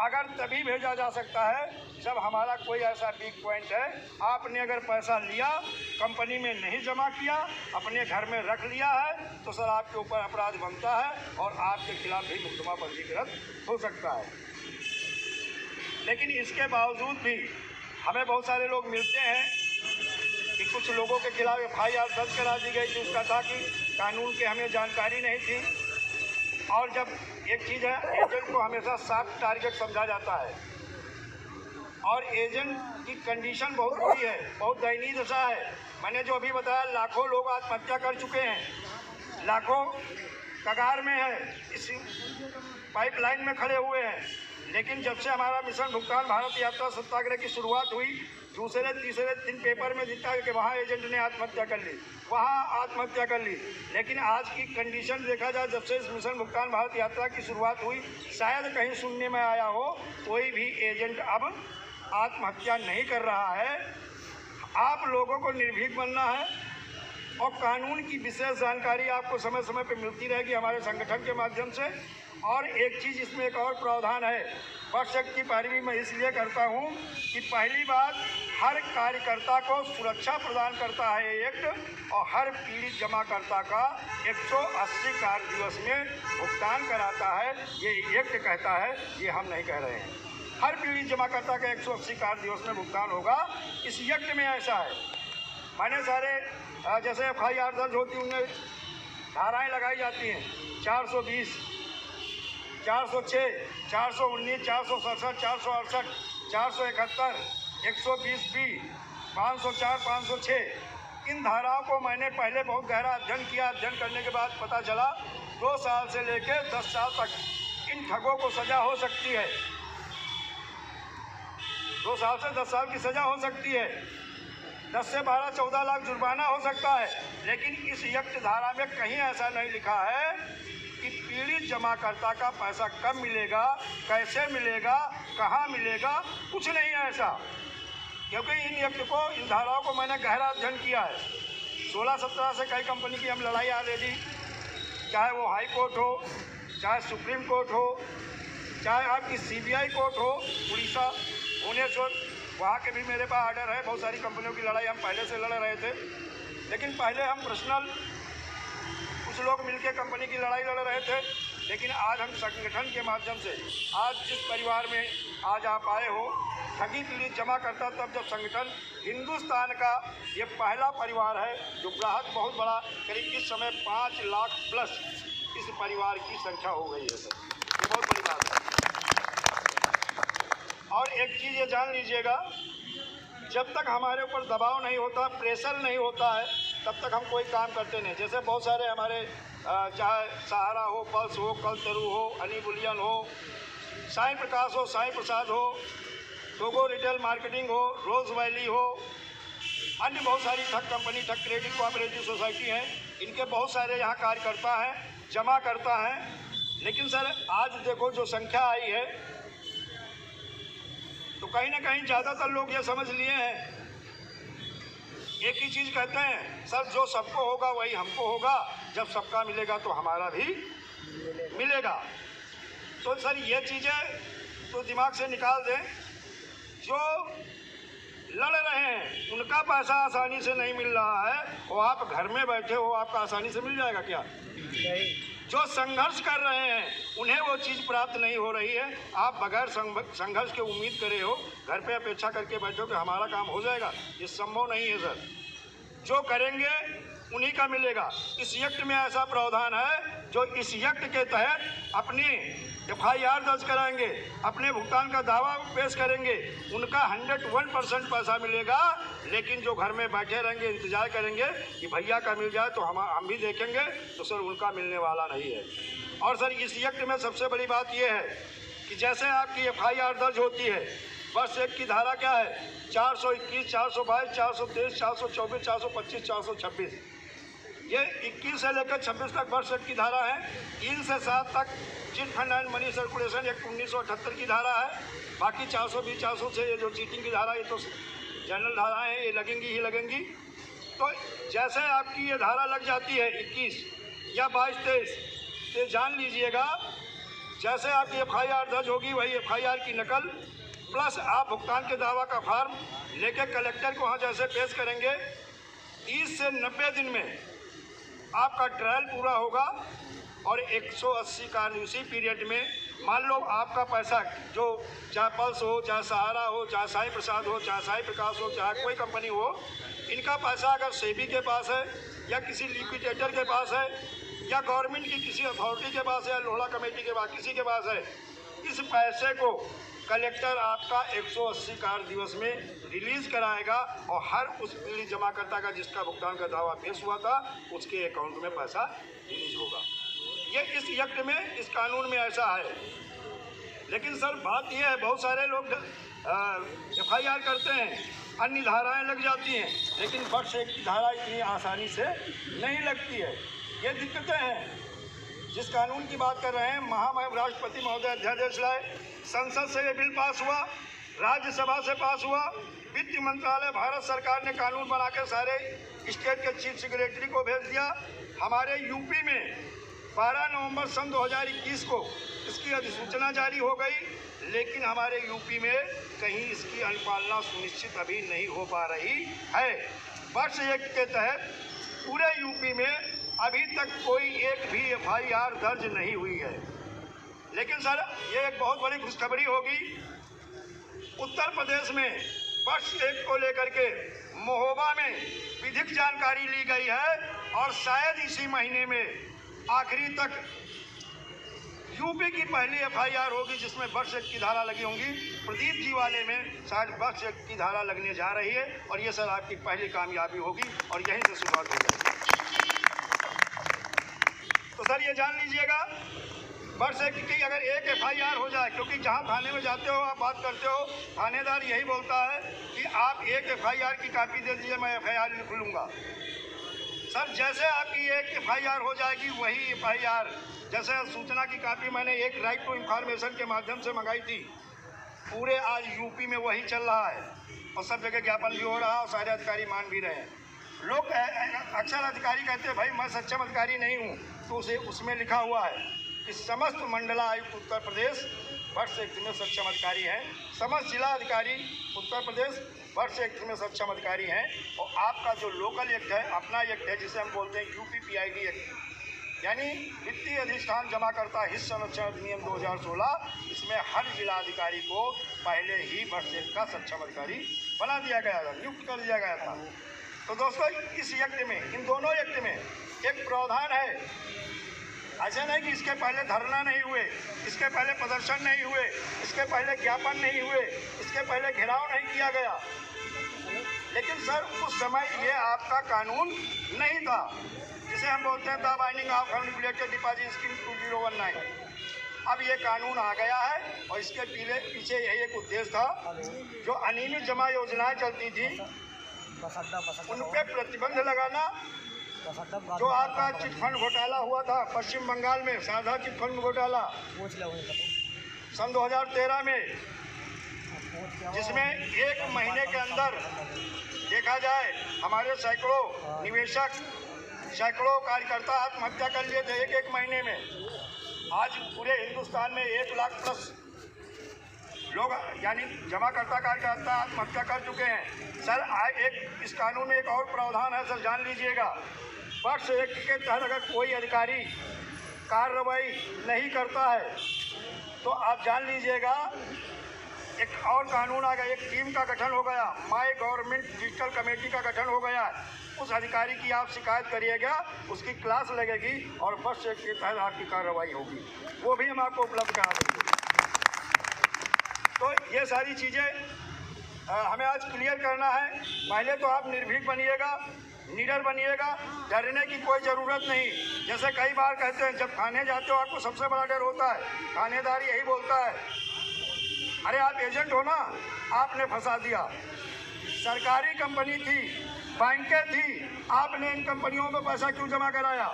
अगर तभी भेजा जा सकता है जब हमारा कोई ऐसा वीक पॉइंट है। आपने अगर पैसा लिया, कंपनी में नहीं जमा किया, अपने घर में रख लिया है, तो सर आपके ऊपर अपराध बनता है और आपके खिलाफ भी मुकदमा पंजीकृत हो सकता है। लेकिन इसके बावजूद भी हमें बहुत सारे लोग मिलते हैं कि कुछ लोगों के खिलाफ FIR दर्ज करा दी गई थी। उसका था कि कानून की हमें जानकारी नहीं थी। और जब एक चीज़ है, एजेंट को हमेशा सॉफ्ट टारगेट समझा जाता है और एजेंट की कंडीशन बहुत बुरी है, बहुत दयनीय दशा है। मैंने जो अभी बताया, लाखों लोग आत्महत्या कर चुके हैं, लाखों कगार में है, इस पाइपलाइन में खड़े हुए हैं। लेकिन जब से हमारा मिशन भुगतान भारत यात्रा सत्याग्रह की शुरुआत हुई, दूसरे तीसरे दिन पेपर में दिखता है कि वहाँ एजेंट ने आत्महत्या कर ली, वहाँ आत्महत्या कर ली। लेकिन आज की कंडीशन देखा जाए, जब से इस मिशन भुगतान भारत यात्रा की शुरुआत हुई, शायद कहीं सुनने में आया हो कोई भी एजेंट अब आत्महत्या नहीं कर रहा है। आप लोगों को निर्भीक बनना है और कानून की विशेष जानकारी आपको समय समय पर मिलती रहेगी हमारे संगठन के माध्यम से। और एक चीज़ इसमें एक और प्रावधान है, वर्ष की पैरवी मैं इसलिए करता हूँ कि पहली बात, हर कार्यकर्ता को सुरक्षा प्रदान करता है एक्ट, और हर पीड़ित जमाकर्ता का 180 कार्य दिवस में भुगतान कराता है। ये एक्ट कहता है, ये हम नहीं कह रहे हैं। हर पीड़ित जमाकर्ता का 180 कार्य दिवस में भुगतान होगा। इस एक्ट में ऐसा है। मैंने सारे जैसे FIR दर्ज होती उनमें धाराएँ लगाई जाती हैं, 420, 406, 419, 467, 468, 471, 120B, 504, 506। इन धाराओं को मैंने पहले बहुत गहरा अध्ययन किया। अध्ययन करने के बाद पता चला 2 साल से लेकर 10 साल तक इन ठगों को सजा हो सकती है। 2 साल से 10 साल की सजा हो सकती है, 10 से 12-14 लाख जुर्माना हो सकता है। लेकिन इस एक्ट धारा में कहीं ऐसा नहीं लिखा है कि पीड़ित जमाकर्ता का पैसा कब मिलेगा, कैसे मिलेगा, कहाँ मिलेगा, कुछ नहीं है ऐसा। क्योंकि इन एक्ट को, इन धाराओं को मैंने गहरा अध्ययन किया है। 16-17 से कई कंपनी की हम लड़ाई ऑलरेडी, चाहे वो हाई कोर्ट हो, चाहे सुप्रीम कोर्ट हो, चाहे आपकी CBI कोर्ट हो, उड़ीसा, भुवनेश्वर, वहाँ के भी मेरे पास आर्डर है। बहुत सारी कंपनियों की लड़ाई हम पहले से लड़ रहे थे। लेकिन पहले हम पर्सनल कुछ लोग मिलकर कंपनी की लड़ाई लड़ रहे थे। लेकिन आज हम संगठन के माध्यम से, आज जिस परिवार में आज आप आए हो, ठगी पीड़ित जमा करता, तब जब संगठन हिंदुस्तान का ये पहला परिवार है जो ग्राहक बहुत बड़ा, करीब इस समय 5 लाख प्लस इस परिवार की संख्या हो गई है सर। ये बहुत बड़ी बात है। और एक चीज़ ये जान लीजिएगा, जब तक हमारे ऊपर दबाव नहीं होता, प्रेशर नहीं होता है, तब तक हम कोई काम करते नहीं। जैसे बहुत सारे हमारे चाहे सहारा हो, पल्स हो, कलतरू हो, हनी बुलियन हो, साईं प्रकाश हो, साईं प्रसाद हो, टोगो रिटेल मार्केटिंग हो, रोज वैली हो, अन्य बहुत सारी ठग कंपनी, ठग क्रेडिट कोऑपरेटिव सोसाइटी हैं, इनके बहुत सारे यहाँ कार्यकर्ता हैं, जमा करता हैं। लेकिन सर आज देखो जो संख्या आई है, तो कहीं ना कहीं ज़्यादातर लोग ये समझ लिए हैं, एक ही चीज़ कहते हैं, सर जो सबको होगा वही हमको होगा, जब सबका मिलेगा तो हमारा भी मिलेगा। तो सर ये चीज़ें तो दिमाग से निकाल दें। जो लड़ रहे हैं उनका पैसा आसानी से नहीं मिल रहा है, वो आप घर में बैठे हो, आपका आसानी से मिल जाएगा क्या? नहीं। जो संघर्ष कर रहे हैं उन्हें वो चीज़ प्राप्त नहीं हो रही है। आप बगैर संघर्ष के उम्मीद करे हो, घर पे अपेक्षा करके बैठो कि हमारा काम हो जाएगा, ये संभव नहीं है सर। जो करेंगे उन्हीं का मिलेगा। इस एक्ट में ऐसा प्रावधान है, जो इस एक्ट के तहत अपनी FIR दर्ज कराएंगे, अपने भुगतान का दावा पेश करेंगे, उनका 101% पैसा मिलेगा। लेकिन जो घर में बैठे रहेंगे, इंतजार करेंगे कि भैया का मिल जाए तो हम भी देखेंगे, तो सर उनका मिलने वाला नहीं है। और सर इस एक्ट में सबसे बड़ी बात यह है कि जैसे आपकी FIR दर्ज होती है, वर्ष 1 की धारा क्या है? 421, 422, 423, 424, 425, 426। ये 21 से लेकर 26 तक वर्ष 1 की धारा है। 3 से 7 तक chit fund and money circulation act 1978 की धारा है। बाकी 420, 406 ये जो चीटिंग की धारा, ये तो जनरल धाराएं हैं, ये लगेंगी ही लगेंगी। तो जैसे आपकी ये धारा लग जाती है 21 या 22, 23, तो जान लीजिएगा जैसे आपकी FIR दर्ज होगी वही FIR की नकल प्लस आप भुगतान के दावा का फॉर्म लेके कलेक्टर को वहाँ जैसे पेश करेंगे, 30 से 90 दिन में आपका ट्रायल पूरा होगा और 180 का उसी पीरियड में मान लो आपका पैसा जो चाहे पल्स हो, चाहे सहारा हो, चाहे साई प्रसाद हो, चाहे साई प्रकाश हो, चाहे कोई कंपनी हो, इनका पैसा अगर सेबी के पास है या किसी लिक्विडेटर के पास है या गवर्नमेंट की किसी अथॉरिटी के पास है या लोढ़ा कमेटी के पास किसी के पास है, इस पैसे को कलेक्टर आपका 180 कार्य दिवस में रिलीज कराएगा और हर उस पीड़ित जमाकर्ता का जिसका भुगतान का दावा पेश हुआ था उसके अकाउंट में पैसा रिलीज होगा। ये इस एक्ट में, इस कानून में ऐसा है। लेकिन सर बात यह है, बहुत सारे लोग FIR करते हैं, अन्य धाराएं लग जाती हैं, लेकिन वर्ष एक की धारा इतनी आसानी से नहीं लगती है। ये दिक्कतें हैं। जिस कानून की बात कर रहे हैं, महामहिम राष्ट्रपति महोदय अध्यादेश लाए, संसद से ये बिल पास हुआ, राज्यसभा से पास हुआ, वित्त मंत्रालय भारत सरकार ने कानून बना के सारे स्टेट के चीफ सेक्रेटरी को भेज दिया। हमारे यूपी में 12 नवंबर सन 2021 को इसकी अधिसूचना जारी हो गई, लेकिन हमारे यूपी में कहीं इसकी अनुपालना सुनिश्चित अभी नहीं हो पा रही है। वर्ष एक के तहत पूरे यूपी में अभी तक कोई एक भी FIR दर्ज नहीं हुई है। लेकिन सर ये एक बहुत बड़ी खुशखबरी होगी, उत्तर प्रदेश में वर्ष एक को लेकर के महोबा में विधिक जानकारी ली गई है और शायद इसी महीने में आखिरी तक यूपी की पहली FIR होगी जिसमें वर्ष एक की धारा लगी होंगी। प्रदीप जी वाले में शायद वर्ष एक की धारा लगने जा रही है और ये सर आपकी पहली कामयाबी होगी और यहीं से शुरुआत हो जाएगी। तो सर ये जान लीजिएगा, वर्ष एक की अगर एक FIR हो जाए, क्योंकि जहाँ थाने में जाते हो आप बात करते हो, थानेदार यही बोलता है कि आप एक FIR की कॉपी दे दीजिए, मैं FIR लिख लूँगा। सर जैसे आपकी एक FIR हो जाएगी वही FIR, जैसे सूचना की कॉपी मैंने एक राइट टू इंफॉर्मेशन के माध्यम से मंगाई थी, पूरे आज यूपी में वही चल रहा है और सब जगह ज्ञापन भी हो रहा है और सारे अधिकारी मान भी रहे हैं। लोग अक्सर अधिकारी कहते हैं भाई मैं सक्षम अधिकारी नहीं हूँ, तो उसे उसमें लिखा हुआ है कि समस्त मंडलायुक्त उत्तर प्रदेश वर्ष एक में सक्षम अधिकारी हैं, समस्त जिला अधिकारी उत्तर प्रदेश वर्ष एक में सक्षम अधिकारी हैं। और आपका जो लोकल एक्ट है, अपना एक्ट है, जिसे हम बोलते हैं UPPID एक्ट, यानी वित्तीय अधिष्ठान जमाकर्ता हित संरक्षण अधिनियम 2016, इसमें हर जिला अधिकारी को पहले ही वर्ष एक का सक्षम अधिकारी बना दिया गया था, नियुक्त कर दिया गया था। तो दोस्तों इस एक्ट में, इन दोनों एक्ट में एक प्रावधान है, ऐसा नहीं कि इसके पहले धरना नहीं हुए, इसके पहले प्रदर्शन नहीं हुए, इसके पहले ज्ञापन नहीं हुए, इसके पहले घेराव नहीं किया गया, लेकिन सर उस समय ये आपका कानून नहीं था, जिसे हम बोलते हैं the binding of unregulated deposit scheme 2019। अब ये कानून आ गया है और इसके पीछे यही एक उद्देश्य था, जो अनियमित जमा योजनाएं चलती थी उन पर प्रतिबंध लगाना। जो आपका चिटफंड घोटाला हुआ था पश्चिम बंगाल में, साझा चिटफंड घोटाला सन 2013 में, जिसमें एक महीने के अंदर देखा जाए हमारे सैकड़ों निवेशक, सैकड़ों कार्यकर्ता आत्महत्या कर लिए थे एक महीने में। आज पूरे हिंदुस्तान में 1 लाख प्लस लोग यानी जमाकर्ता कार्यकर्ता आत्महत्या कर चुके हैं। सर एक इस कानून में एक और प्रावधान है, सर जान लीजिएगा, वर्ष एक के तहत अगर कोई अधिकारी कार्रवाई नहीं करता है तो आप जान लीजिएगा एक और कानून आ गया, एक टीम का गठन हो गया, माय गवर्नमेंट डिजिटल कमेटी का गठन हो गया। उस अधिकारी की आप शिकायत करिएगा, उसकी क्लास लगेगी और वर्ष एक के तहत आपकी कार्रवाई होगी, वो भी हम आपको उपलब्ध करा देंगे। तो ये सारी चीज़ें हमें आज क्लियर करना है। पहले तो आप निर्भीक बनिएगा, निडर बनिएगा, डरने की कोई ज़रूरत नहीं। जैसे कई बार कहते हैं जब थाने जाते हो आपको सबसे बड़ा डर होता है, थानेदार यही बोलता है अरे आप एजेंट हो ना, आपने फंसा दिया, सरकारी कंपनी थी, बैंकें थी, आपने इन कंपनियों में पैसा क्यों जमा कराया?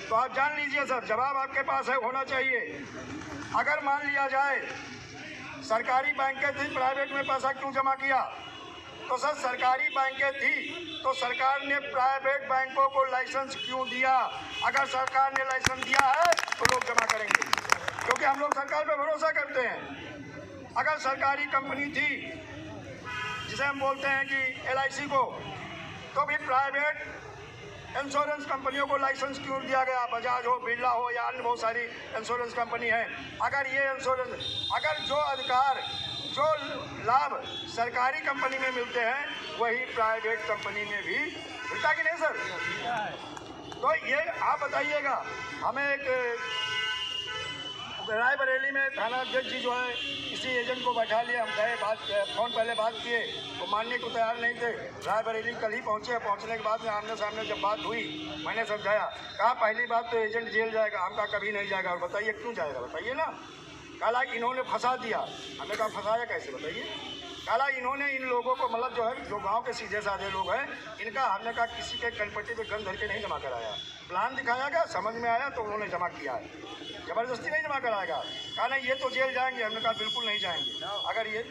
तो आप जान लीजिए सर, जवाब आपके पास है, होना चाहिए। अगर मान लिया जाए सरकारी बैंकें थी, प्राइवेट में पैसा क्यों जमा किया? तो सर सरकारी बैंकें थी तो सरकार ने प्राइवेट बैंकों को लाइसेंस क्यों दिया? अगर सरकार ने लाइसेंस दिया है तो लोग जमा करेंगे, क्योंकि हम लोग सरकार पे भरोसा करते हैं। अगर सरकारी कंपनी थी जिसे हम बोलते हैं कि LIC को, तो भी प्राइवेट इंश्योरेंस कंपनियों को लाइसेंस क्यों दिया गया? बजाज हो, बिरला हो या अन्य बहुत सारी इंश्योरेंस कंपनी है। अगर ये इंश्योरेंस, अगर जो अधिकार, जो लाभ सरकारी कंपनी में मिलते हैं वही प्राइवेट कंपनी में भी मिलता कि नहीं सर? तो ये आप बताइएगा। हमें एक रायबरेली में थाना अध्यक्ष जी जो है किसी एजेंट को बैठा लिया, हम गए, फ़ोन पहले बात किए तो मानने को तैयार नहीं थे। रायबरेली कल ही पहुँचे, पहुँचने के बाद में आमने सामने जब बात हुई, मैंने समझाया, कहा पहली बात तो एजेंट जेल जाएगा, हम कहा कभी नहीं जाएगा। और बताइए क्यों जाएगा, बताइए ना। कहा इन्होंने फंसा दिया। हमने कहा फंसाया कैसे, बताइए। कहा इन्होंने इन लोगों को, मतलब जो है जो गांव के सीधे साधे लोग हैं, इनका, हमने कहा किसी के कनपट्टी पे गन धर के नहीं जमा कराया, प्लान दिखाया गया, समझ में आया तो उन्होंने जमा किया है, जबरदस्ती नहीं जमा कराएगा। कहा नहीं ये तो जेल जाएंगे। हमने कहा बिल्कुल नहीं जाएंगे। अगर ये